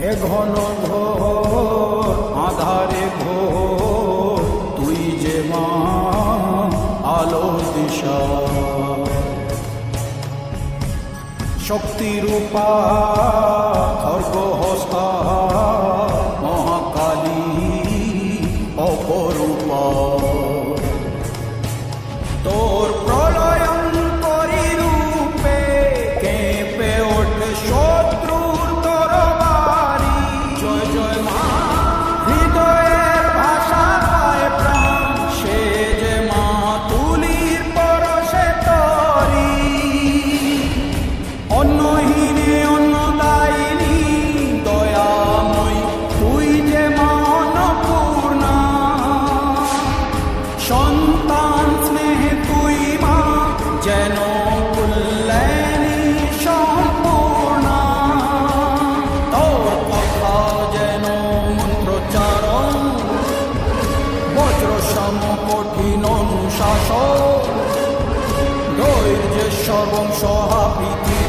এ ঘন ঘোর আধারে ঘোর তুই যে মা আলো দিশা, শক্তিরূপা খর্গহস্তা মহাকালী অপরূপা। তোর প্রলয়ঙ্করী রূপে কেঁপে ওঠে শত্রুর তরবারি। জয় জয় মা, হৃদয়ের ভাষা পায় প্রাণ, সে যে মা তুলির পরশে তরি। অন্নহীনে অন্নদায়িনী দয়াময়ী, তুই যে মা অন্নপূর্ণা। সন্তান স্নেহে তুই মা যেন কল্যাণী সম্পূর্ণা। তোর কথা যেন মন্ত্রোচ্চারণ, বজ্র সম কঠিন অনুশাসন। ধৈর্যেশ্বর বংশ হাপিতি